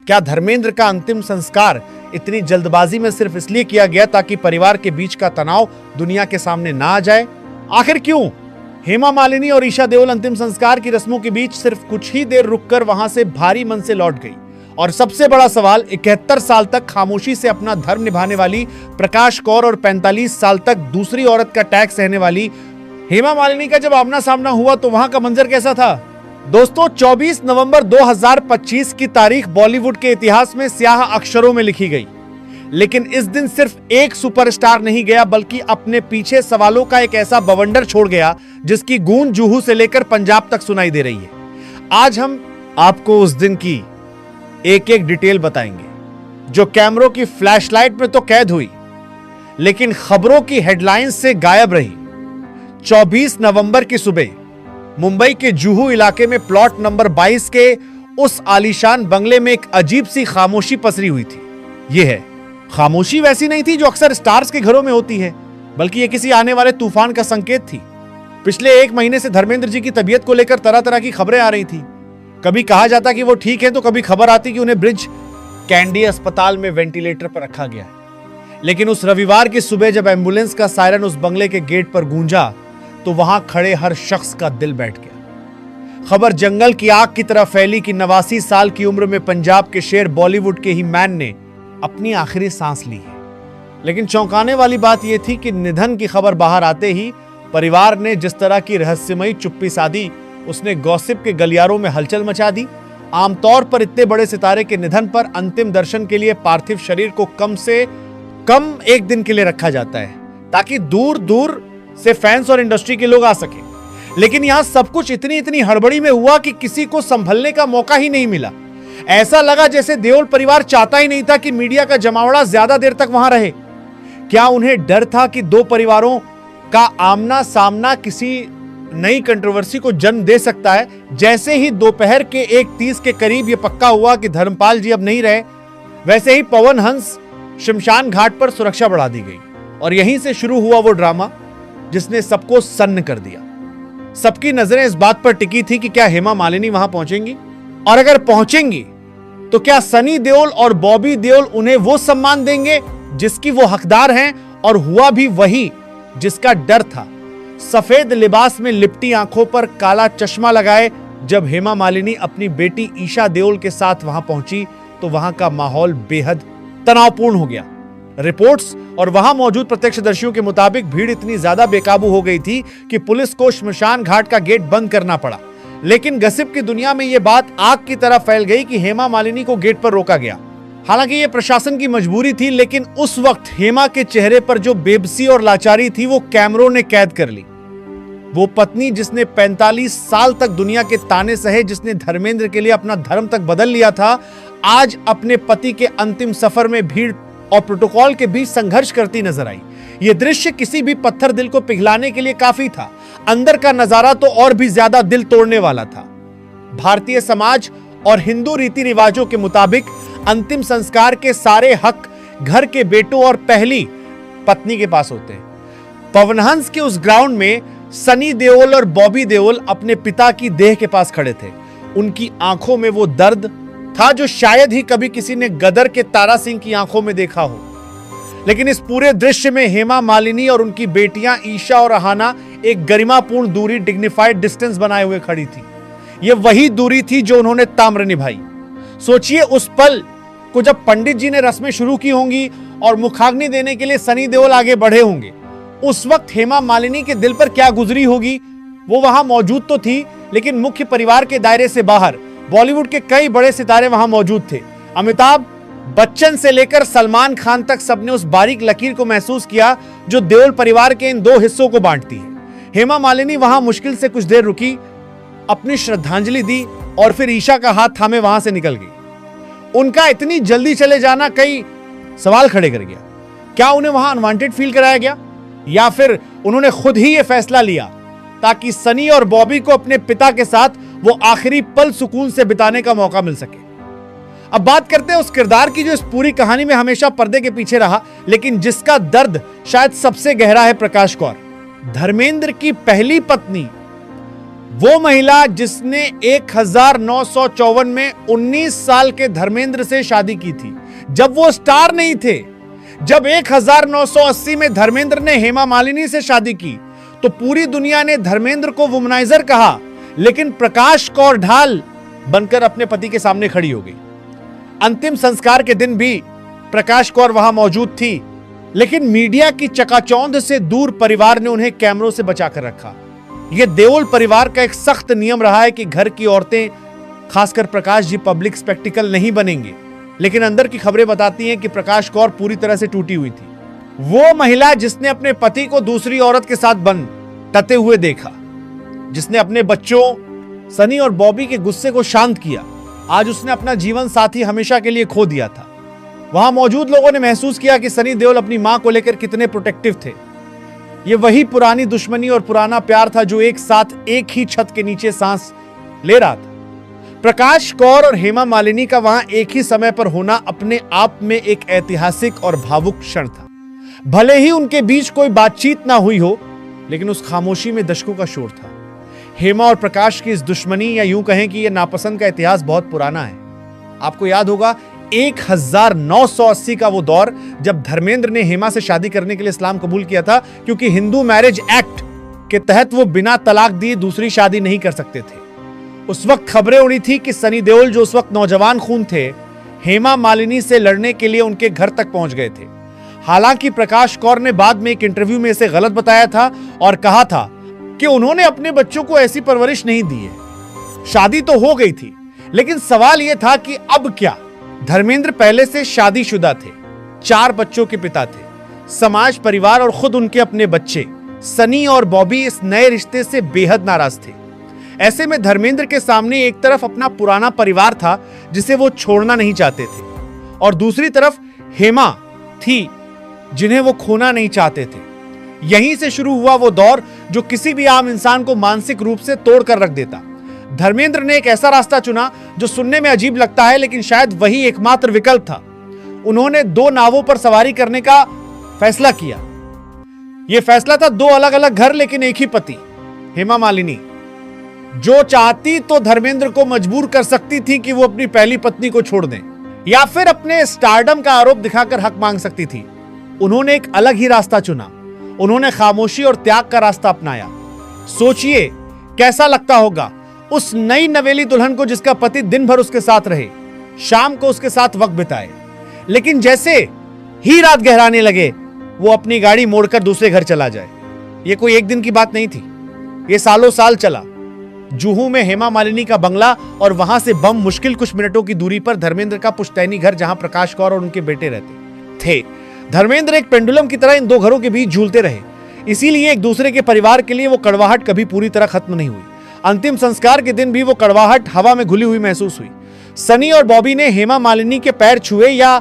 क्या धर्मेंद्र का अंतिम संस्कार इतनी जल्दबाजी में सिर्फ इसलिए किया गया ताकि परिवार के बीच का तनाव दुनिया के सामने ना आ जाए? आखिर क्यों हेमा मालिनी और ईशा देओल अंतिम संस्कार की रस्मों के बीच सिर्फ कुछ ही देर रुककर वहां से भारी मन से लौट गई? और सबसे बड़ा सवाल, 71 साल तक खामोशी से अपना धर्म निभाने वाली प्रकाश कौर और 45 साल तक दूसरी औरत का टैग सहने वाली हेमा मालिनी का जब आमना सामना हुआ तो वहां का मंजर कैसा था? दोस्तों, 24 नवंबर 2025 की तारीख बॉलीवुड के इतिहास में स्याह अक्षरों में लिखी गई। लेकिन इस दिन सिर्फ एक सुपरस्टार नहीं गया, बल्कि अपने पीछे सवालों का एक ऐसा बवंडर छोड़ गया जिसकी गूंज जुहू से लेकर पंजाब तक सुनाई दे रही है। आज हम आपको उस दिन की एक एक डिटेल बताएंगे जो कैमरों की फ्लैशलाइट में तो कैद हुई, लेकिन खबरों की हेडलाइंस से गायब रही। 24 नवंबर की सुबह मुंबई के जुहू इलाके में प्लॉट नंबर 22 के उस आलीशान बंगले में एक अजीब सी खामोशी पसरी हुई थी। यह है, खामोशी वैसी नहीं थी जो अक्सर स्टार्स के घरों में होती है, बल्कि यह किसी आने वाले तूफान का संकेत थी। पिछले एक महीने से धर्मेंद्र जी की तबीयत को लेकर तरह तरह की खबरें आ रही थी। कभी कहा जाता कि वो ठीक है, तो कभी खबर आती कि उन्हें ब्रिज कैंडी अस्पताल में वेंटिलेटर पर रखा गया है। लेकिन उस रविवार की सुबह जब एम्बुलेंस का सायरन उस बंगले के गेट पर गूंजा तो वहां खड़े हर शख्स का दिल बैठ गया। खबर जंगल की आग की तरह फैली कि 89 साल की उम्र में पंजाब के शेर बॉलीवुड के ही मैन ने अपनी आखिरी सांस ली है। लेकिन चौंकाने वाली बात यह थी कि निधन की खबर बाहर आते ही परिवार ने जिस तरह की रहस्यमयी चुप्पी साधी, उसने गॉसिप के गलियारों में हलचल मचा दी। आमतौर पर इतने बड़े सितारे के निधन पर अंतिम दर्शन के लिए पार्थिव शरीर को कम से कम एक दिन के लिए रखा जाता है, ताकि दूर दूर से फैंस और इंडस्ट्री के लोग आ सके। लेकिन यहां सब कुछ इतनी हड़बड़ी में हुआ कि किसी को संभलने का मौका ही नहीं मिला। ऐसा लगा जैसे देओल परिवार चाहता ही नहीं था कि मीडिया का जमावड़ा ज्यादा देर तक वहां रहे। क्या उन्हें डर था कि दो परिवारों का आमना सामना किसी नई कंट्रोवर्सी को जन्म दे सकता है? जैसे ही दोपहर के 1:30 के करीब यह पक्का हुआ कि धर्मपाल जी अब नहीं रहे, वैसे ही पवन हंस शमशान घाट पर सुरक्षा बढ़ा दी गई। और यहीं से शुरू हुआ वो ड्रामा जिसने सबको सन्न कर दिया। सबकी नजरें इस बात पर टिकी थी कि क्या हेमा मालिनी वहां पहुंचेंगी, और अगर पहुंचेंगी तो क्या सनी देओल और बॉबी देओल उन्हें वो सम्मान देंगे जिसकी वो हकदार हैं? और हुआ भी वही जिसका डर था। सफेद लिबास में लिपटी आंखों पर काला चश्मा लगाए जब हेमा मालिनी अपनी बेटी ईशा देओल के साथ वहां पहुंची तो वहां का माहौल बेहद तनावपूर्ण हो गया। रिपोर्ट्स और वहां मौजूद प्रत्यक्षदर्शियों के मुताबिक भीड़ इतनी ज्यादा बेकाबू हो गई थी कि पुलिस को श्मशान घाट का गेट बंद करना पड़ा। लेकिन गसिप की दुनिया में यह बात आग की तरह फैल गई कि हेमा मालिनी को गेट पर रोका गया। हालांकि यह प्रशासन की मजबूरी थी, लेकिन उस वक्त हेमा के चेहरे पर जो बेबसी और लाचारी थी वो कैमरों ने कैद कर ली। वो पत्नी जिसने 45 साल तक दुनिया के ताने सहे, जिसने धर्मेंद्र के लिए अपना धर्म तक बदल लिया था, आज अपने पति के अंतिम सफर में भीड़ और प्रोटोकॉल के बीच संघर्ष करती नजर आई। यह दृश्य किसी भी पत्थर दिल को पिघलाने के लिए काफी था। अंदर का नजारा तो और भी ज्यादा दिल तोड़ने वाला था। भारतीय समाज और हिंदू रीति रिवाजों के मुताबिक अंतिम संस्कार के सारे हक घर के बेटों और पहली पत्नी के पास होते हैं। पवनहंस के उस ग्राउंड में सनी देओल और बॉबी देओल अपने पिता की देह के पास खड़े थे। उनकी आंखों में वो दर्द था जो शायद ही कभी किसी ने गदर के तारा सिंह की आंखों में देखा हो। लेकिन इस पूरे दृश्य में हेमा मालिनी और उनकी बेटियां ईशा और अहाना एक गरिमापूर्ण दूरी, डिग्निफाइड डिस्टेंस बनाए हुए खड़ी थी। यह वही दूरी थी जो उन्होंने ताम्र निभाई। सोचिए उस पल को जब पंडित जी ने रस्में शुरू की होंगी और मुखाग्नि देने के लिए सनी देओल आगे बढ़े होंगे, उस वक्त हेमा मालिनी के दिल पर क्या गुजरी होगी। वो वहां मौजूद तो थी, लेकिन मुख्य परिवार के दायरे से बाहर बॉलीवुड के कई बड़े सितारे वहां मौजूद थे। अमिताभ बच्चन से लेकर सलमान खान तक सबने उस बारीक लकीर को महसूस किया जो देओल परिवार के इन दो हिस्सों को बांटती है। हेमा मालिनी वहां मुश्किल से कुछ देर रुकी, अपनी श्रद्धांजलि दी और फिर ईशा का हाथ थामे वहां से निकल गई। उनका इतनी जल्दी चले जाना कई सवाल खड़े कर गया। क्या उन्हें वहां अनवांटेड फील कराया गया, या फिर उन्होंने खुद ही यह फैसला लिया ताकि सनी और बॉबी को अपने पिता के साथ वो आखिरी पल सुकून से बिताने का मौका मिल सके। अब बात करते हैं उस किरदार की जो इस पूरी कहानी में हमेशा पर्दे के पीछे रहा, लेकिन जिसका दर्द शायद सबसे गहरा है, प्रकाश कौर। धर्मेंद्र की पहली पत्नी वो महिला जिसने 1954 में 19 साल के धर्मेंद्र से शादी की थी, जब वो स्टार नहीं थे। जब 1980 में धर्मेंद्र ने हेमा मालिनी से शादी की तो पूरी दुनिया ने धर्मेंद्र को वुमनाइजर कहा, लेकिन प्रकाश कौर ढाल बनकर अपने पति के सामने खड़ी हो गई। अंतिम संस्कार के दिन भी प्रकाश कौर वहां मौजूद थी, लेकिन मीडिया की चकाचौंध से दूर परिवार ने उन्हें कैमरों से बचाकर रखा। यह देओल परिवार का एक सख्त नियम रहा है कि घर की औरतें, खासकर प्रकाश जी, पब्लिक स्पेक्टिकल नहीं बनेंगे। लेकिन अंदर की खबरें बताती हैं कि प्रकाश कौर पूरी तरह से टूटी हुई थी। वो महिला जिसने अपने पति को दूसरी औरत के साथ बनते हुए देखा, जिसने अपने बच्चों सनी और बॉबी के गुस्से को शांत किया, आज उसने अपना जीवन साथी हमेशा के लिए खो दिया था। वहां मौजूद लोगों ने महसूस किया कि सनी देओल अपनी मां को लेकर कितने प्रोटेक्टिव थे। ये वही पुरानी दुश्मनी और पुराना प्यार था जो एक साथ एक ही छत के नीचे सांस ले रहा था। प्रकाश कौर और हेमा मालिनी का वहां एक ही समय पर होना अपने आप में एक ऐतिहासिक और भावुक क्षण था। भले ही उनके बीच कोई बातचीत ना हुई हो, लेकिन उस खामोशी में दशकों का शोर था। हेमा और प्रकाश की इस दुश्मनी, या यूं कहें कि यह नापसंद का इतिहास बहुत पुराना है। आपको याद होगा 1980 का वो दौर जब धर्मेंद्र ने हेमा से शादी करने के लिए इस्लाम कबूल किया था, क्योंकि हिंदू मैरिज एक्ट के तहत वो बिना तलाक दिए दूसरी शादी नहीं कर सकते थे। उस वक्त खबरें उड़ी थी कि सनी देओल, जो उस वक्त नौजवान खून थे, हेमा मालिनी से लड़ने के लिए उनके घर तक पहुंच गए थे। हालांकि प्रकाश कौर ने बाद में एक इंटरव्यू में इसे गलत बताया था और कहा था कि उन्होंने अपने बच्चों को ऐसी परवरिश नहीं दी है। शादी तो हो गई थी, लेकिन सवाल यह था कि अब क्या। धर्मेंद्र पहले से शादीशुदा थे, 4 बच्चों के पिता थे। समाज, परिवार और खुद उनके अपने बच्चे सनी और बॉबी इस नए रिश्ते से बेहद नाराज थे। ऐसे में धर्मेंद्र के सामने एक तरफ अपना पुराना परिवार था जिसे वो छोड़ना नहीं चाहते थे, और दूसरी तरफ हेमा थी जिन्हें वो खोना नहीं चाहते थे। यहीं से शुरू हुआ वो दौर जो किसी भी आम इंसान को मानसिक रूप से तोड़कर रख देता। धर्मेंद्र ने एक ऐसा रास्ता चुना जो सुनने में अजीब लगता है, लेकिन शायद वही एकमात्र विकल्प था। उन्होंने 2 नावों पर सवारी करने का फैसला किया। यह फैसला था 2 अलग अलग घर, लेकिन एक ही पति, हेमा मालिनी, जो चाहती तो धर्मेंद्र को मजबूर कर सकती थी कि वो अपनी पहली पत्नी को छोड़ दें, या फिर अपने स्टारडम का आरोप दिखाकर हक मांग सकती थी। उन्होंने एक अलग ही रास्ता चुना। उन्होंने खामोशी और त्याग का रास्ता अपनाया। सोचिए कैसा लगता होगा उस नई नवेली दुल्हन को जिसका पति दिन भर उसके साथ रहे, शाम को उसके साथ वक्त बिताए, लेकिन जैसे ही रात गहराने लगे वो अपनी गाड़ी मोड़कर दूसरे घर चला जाए। यह कोई एक दिन की बात नहीं थी, यह सालों साल चला। जुहू में हेमा मालिनी का बंगला और वहां से बम मुश्किल कुछ मिनटों की दूरी पर धर्मेंद्र का पुश्तैनी घर, जहां प्रकाश कौर और उनके बेटे रहते थे। धर्मेंद्र एक पेंडुलम की तरह इन 2 घरों के बीच झूलते रहे, इसीलिए एक दूसरे के परिवार के लिए वो कड़वाहट कभी पूरी तरह खत्म नहीं हुई। अंतिम संस्कार के दिन भी वो कड़वाहट हवा में घुली हुई महसूस हुई। सनी और बॉबी ने हेमा मालिनी के पैर छुए या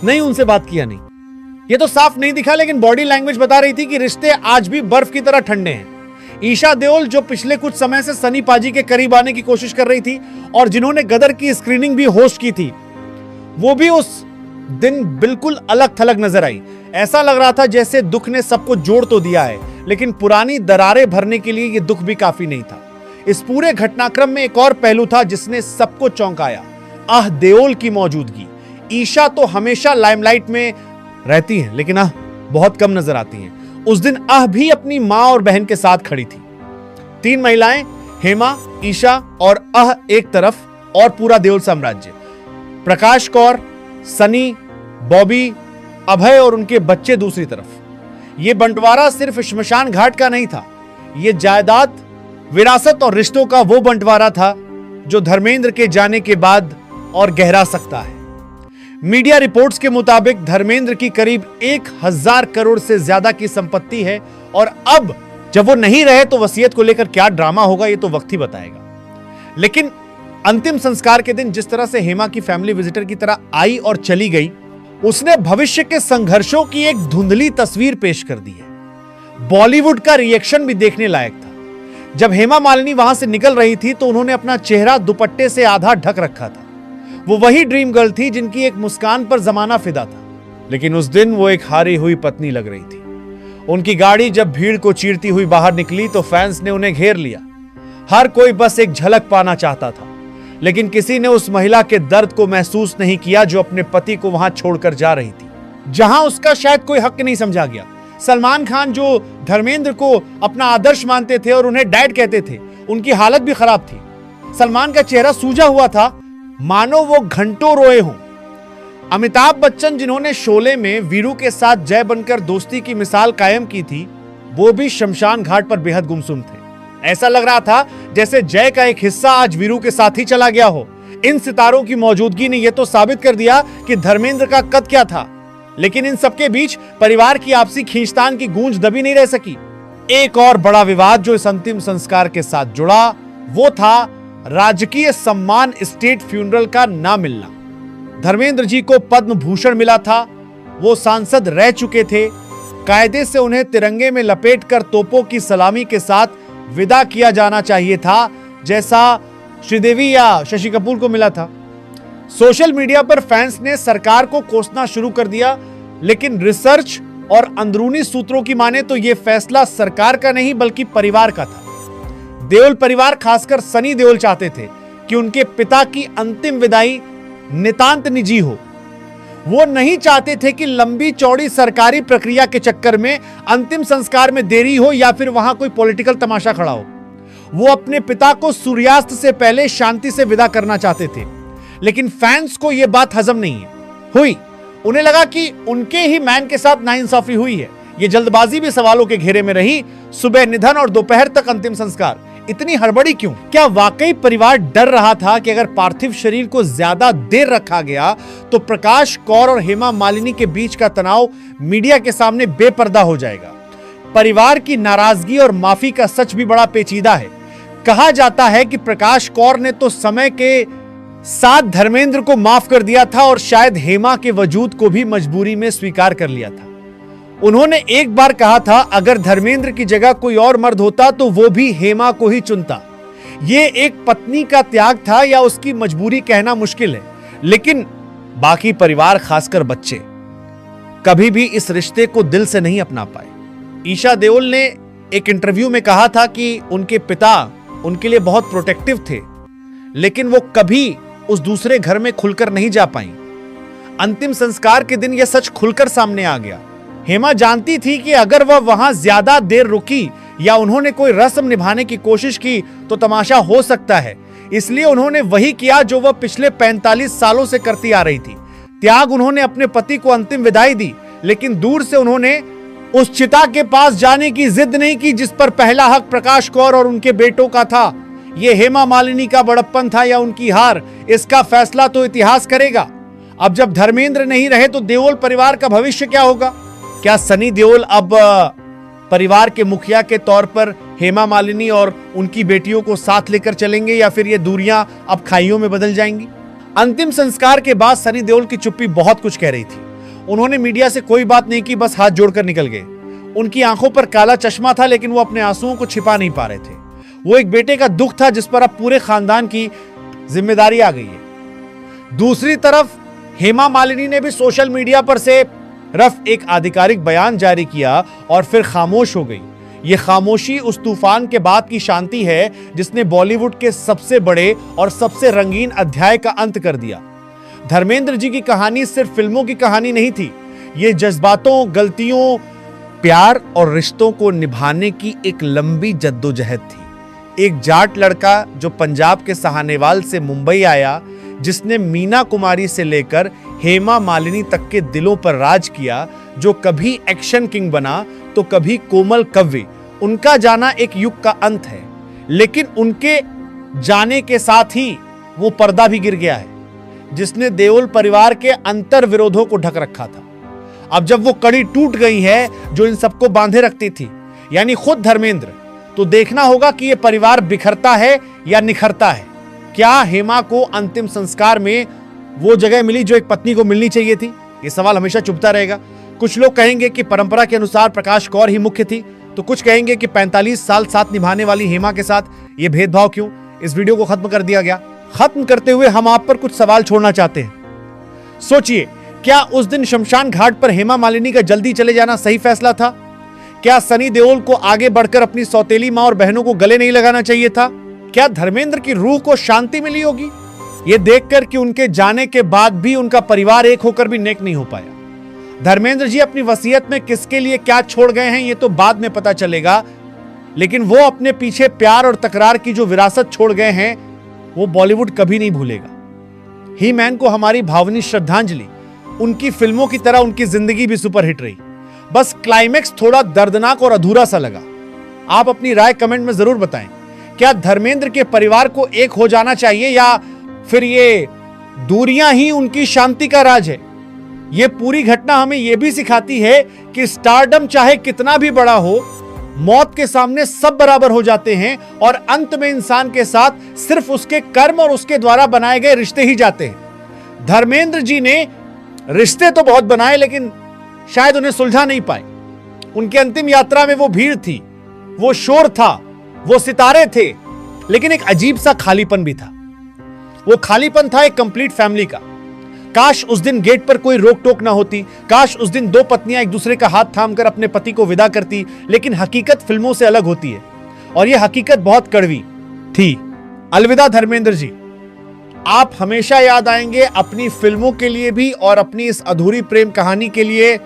नहीं, उनसे बात किया नहीं, ये तो साफ नहीं दिखा, लेकिन बॉडी लैंग्वेज बता रही थी कि रिश्ते आज भी बर्फ की तरह ठंडे हैं। ईशा देओल, जो पिछले कुछ समय से सनी पाजी के करीब आने की कोशिश कर रही थी और जिन्होंने गदर की स्क्रीनिंग भी होस्ट की थी, वो भी उस दिन बिल्कुल अलग थलग नजर आई। ऐसा लग रहा था जैसे दुख ने सबको जोड़ तो दिया है, लेकिन पुरानी दरारें भरने के लिए यह दुख भी काफी नहीं था। इस पूरे घटनाक्रम में एक और पहलू था जिसने सबको चौंकाया, आह देओल की मौजूदगी। ईशा तो हमेशा लाइमलाइट में रहती हैं, लेकिन आह बहुत कम नजर आती हैं। उस दिन आह भी अपनी मां और बहन के साथ खड़ी थी। 3 महिलाएं, हेमा, ईशा और आह एक तरफ और पूरा देओल साम्राज्य, प्रकाश कौर, सनी, बॉबी, अभय और उनके बच्चे दूसरी तरफ। यह बंटवारा सिर्फ श्मशान घाट का नहीं था, यह जायदाद, विरासत और रिश्तों का वो बंटवारा था जो धर्मेंद्र के जाने के बाद और गहरा सकता है। मीडिया रिपोर्ट्स के मुताबिक धर्मेंद्र की करीब 1000 करोड़ से ज्यादा की संपत्ति है, और अब जब वो नहीं रहे तो वसीयत को लेकर क्या ड्रामा होगा ये तो वक्त ही बताएगा। लेकिन अंतिम संस्कार के दिन जिस तरह से हेमा की फैमिली विजिटर की तरह आई और चली गई, उसने भविष्य के संघर्षों की एक धुंधली तस्वीर पेश कर दी है। बॉलीवुड का रिएक्शन भी देखने लायक था। जब हेमा मालिनी वहां से निकल रही थी तो उन्होंने अपना चेहरा दुपट्टे से आधा ढक रखा था। वो वही ड्रीम गर्ल थी जिनकी एक मुस्कान पर जमाना फिदा था, लेकिन उस दिन वो एक हारी हुई पत्नी लग रही थी। उनकी गाड़ी जब भीड़ को चीरती हुई बाहर निकली तो फैंस ने उन्हें घेर लिया। हर कोई बस एक झलक पाना चाहता था, लेकिन किसी ने उस महिला के दर्द को महसूस नहीं किया जो अपने पति को वहां छोड़कर जा रही थी, जहां उसका शायद कोई हक नहीं समझा गया। सलमान खान जो धर्मेंद्र को अपना आदर्श मानते थे और उन्हें डैड कहते थे, उनकी हालत भी खराब थी। सलमान का चेहरा सूजा हुआ था, मानो वो घंटों रोए हों। अमिताभ बच्चन, जिन्होंने शोले में वीरू के साथ जय बनकर दोस्ती की मिसाल कायम की थी, वो भी शमशान घाट पर बेहद गुमसुम थे। ऐसा लग रहा था जैसे जय का एक हिस्सा आज वीरू के साथ ही चला गया हो। इन सितारों की मौजूदगी ने यह तो साबित कर दिया कि धर्मेंद्र का कद क्या था, लेकिन इन सबके बीच परिवार की आपसी खींचतान की गूंज दबी नहीं रह सकी। एक और बड़ा विवाद जो इस अंतिम संस्कार के साथ जुड़ा, वो था राजकीय सम्मान स्टेट फ्यूनरल का ना मिलना। धर्मेंद्र जी को पद्म भूषण मिला था, वो सांसद रह चुके थे, कायदे से उन्हें तिरंगे में लपेटकर तोपों की सलामी के साथ विदा किया जाना चाहिए था, जैसा श्रीदेवी या शशि कपूर को मिला था। सोशल मीडिया पर फैंस ने सरकार को कोसना शुरू कर दिया, लेकिन रिसर्च और अंदरूनी सूत्रों की माने तो यह फैसला सरकार का नहीं बल्कि परिवार का था। देओल परिवार, खासकर सनी देओल, चाहते थे कि उनके पिता की अंतिम विदाई नितांत निजी हो। वो नहीं चाहते थे कि लंबी चौड़ी सरकारी प्रक्रिया के चक्कर में अंतिम संस्कार में देरी हो या फिर वहां कोई पॉलिटिकल तमाशा खड़ा हो। वो अपने पिता को सूर्यास्त से पहले शांति से विदा करना चाहते थे, लेकिन फैंस को यह बात हजम नहीं हुई। उन्हें लगा कि उनके ही मैन के साथ नाइंसाफी हुई है। ये जल्दबाजी भी सवालों के घेरे में रही। सुबह निधन और दोपहर तक अंतिम संस्कार, इतनी हड़बड़ी क्यों? क्या वाकई परिवार डर रहा था कि अगर पार्थिव शरीर को ज्यादा देर रखा गया तो प्रकाश कौर और हेमा मालिनी के बीच का तनाव मीडिया के सामने बेपर्दा हो जाएगा? परिवार की नाराजगी और माफी का सच भी बड़ा पेचीदा है। कहा जाता है कि प्रकाश कौर ने तो समय के साथ धर्मेंद्र को माफ कर दिया था और शायद हेमा के वजूद को भी मजबूरी में स्वीकार कर लिया था। उन्होंने एक बार कहा था, अगर धर्मेंद्र की जगह कोई और मर्द होता तो वो भी हेमा को ही चुनता। ये एक पत्नी का त्याग था या उसकी मजबूरी कहना मुश्किल है, लेकिन बाकी परिवार, खासकर बच्चे, कभी भी इस रिश्ते को दिल से नहीं अपना पाए। ईशा देओल ने एक इंटरव्यू में कहा था कि उनके पिता उनके लिए बहुत प्रोटेक्टिव थे, लेकिन वो कभी उस दूसरे घर में खुलकर नहीं जा पाई। अंतिम संस्कार के दिन यह सच खुलकर सामने आ गया। हेमा जानती थी कि अगर वह वहां ज्यादा देर रुकी या उन्होंने कोई रस्म निभाने की कोशिश की तो तमाशा हो सकता है। इसलिए उन्होंने वही किया जो वह पिछले 45 सालों से करती आ रही थी। त्याग, उन्होंने अपने पति को अंतिम विदाई दी, लेकिन दूर से उन्होंने उस चिता के पास जाने की जिद नहीं की जिस पर पहला हक प्रकाश कौर और उनके बेटों का था। यह हेमा मालिनी का बड़प्पन था या उनकी हार, इसका फैसला तो इतिहास करेगा। अब जब धर्मेंद्र नहीं रहे तो देओल परिवार का भविष्य क्या होगा? क्या सनी देओल अब परिवार के मुखिया के तौर पर हेमा मालिनी और उनकी बेटियों को साथ लेकर चलेंगे या फिर ये दूरियां अब खाइयों में बदल जाएंगी? अंतिम संस्कार के बाद सनी देओल की चुप्पी बहुत कुछ कह रही थी। उन्होंने मीडिया से कोई बात नहीं की, बस हाथ जोड़कर निकल गए। उनकी आंखों पर काला चश्मा था, लेकिन वो अपने आंसुओं को छिपा नहीं पा रहे थे। वो एक बेटे का दुख था जिस पर अब पूरे खानदान की जिम्मेदारी आ गई है। दूसरी तरफ हेमा मालिनी ने भी सोशल मीडिया पर से रफ एक आधिकारिक बयान जारी किया और फिर खामोश हो गई। यह खामोशी उस तूफान के बाद की शांति है जिसने बॉलीवुड के सबसे बड़े और सबसे रंगीन अध्याय का अंत कर दिया। धर्मेंद्र जी की कहानी सिर्फ फिल्मों की कहानी नहीं थी, ये जज्बातों, गलतियों, प्यार और रिश्तों को निभाने की एक लंबी जद्दोजहद थी। एक जाट लड़का जो पंजाब के सहानेवाल से मुंबई आया, जिसने मीना कुमारी से लेकर हेमा मालिनी तक के दिलों पर राज किया, जो कभी एक्शन किंग बना तो कभी कोमल कव्य। उनका जाना एक युग का अंत है, लेकिन उनके जाने के साथ ही वो पर्दा भी गिर गया है जिसने देओल परिवार के अंतर विरोधों को ढक रखा था। अब जब वो कड़ी टूट गई है जो इन सबको बांधे रखती थी, यानी खुद धर्मेंद्र, तो देखना होगा कि यह परिवार बिखरता है या निखरता है। क्या हेमा को अंतिम संस्कार में वो जगह मिली जो एक पत्नी को मिलनी चाहिए थी? ये सवाल हमेशा चुभता रहेगा। कुछ लोग कहेंगे कि परंपरा के अनुसार प्रकाश कौर ही मुख्य थी, तो कुछ कहेंगे कि 45 साल साथ निभाने वाली हेमा के साथ ये भेदभाव क्यों? इस वीडियो को खत्म कर दिया गया। खत्म करते हुए हम आप पर कुछ सवाल छोड़ना चाहते हैं। सोचिए, क्या उस दिन शमशान घाट पर हेमा मालिनी का जल्दी चले जाना सही फैसला था? क्या सनी देओल को आगे बढ़कर अपनी सौतेली मां और बहनों को गले नहीं लगाना चाहिए था? क्या धर्मेंद्र की रूह को शांति मिली होगी ये देखकर कि उनके जाने के बाद भी उनका परिवार एक होकर भी नेक नहीं हो पाया। धर्मेंद्र जी अपनी वसीयत में किसके लिए क्या छोड़ गए हैं ये तो बाद में पता चलेगा, लेकिन वो अपने पीछे प्यार और तकरार की जो विरासत छोड़ गए हैं वो बॉलीवुड कभी नहीं भूलेगा। ही मैन को हमारी भावनीय श्रद्धांजलि। उनकी फिल्मों की तरह उनकी जिंदगी भी सुपरहिट रही, बस क्लाइमेक्स थोड़ा दर्दनाक और अधूरा सा लगा। आप अपनी राय कमेंट में जरूर बताएं। क्या धर्मेंद्र के परिवार को एक हो जाना चाहिए या फिर ये दूरियां ही उनकी शांति का राज है? ये पूरी घटना हमें यह भी सिखाती है कि स्टारडम चाहे कितना भी बड़ा हो, मौत के सामने सब बराबर हो जाते हैं और अंत में इंसान के साथ सिर्फ उसके कर्म और उसके द्वारा बनाए गए रिश्ते ही जाते हैं। धर्मेंद्र जी ने रिश्ते तो बहुत बनाए लेकिन शायद उन्हें सुलझा नहीं पाए। उनकी अंतिम यात्रा में वो भीड़ थी, वो शोर था, वो सितारे थे, लेकिन एक अजीब सा खालीपन भी था। वो खालीपन था एक कंप्लीट फैमिली का। काश उस दिन गेट पर कोई रोक टोक ना होती, काश उस दिन दो पत्नियां एक दूसरे का हाथ थामकर अपने पति को विदा करती, लेकिन हकीकत फिल्मों से अलग होती है और यह हकीकत बहुत कड़वी थी। अलविदा धर्मेंद्र जी, आप हमेशा याद आएंगे अपनी फिल्मों के लिए भी और अपनी इस अधूरी प्रेम कहानी के लिए।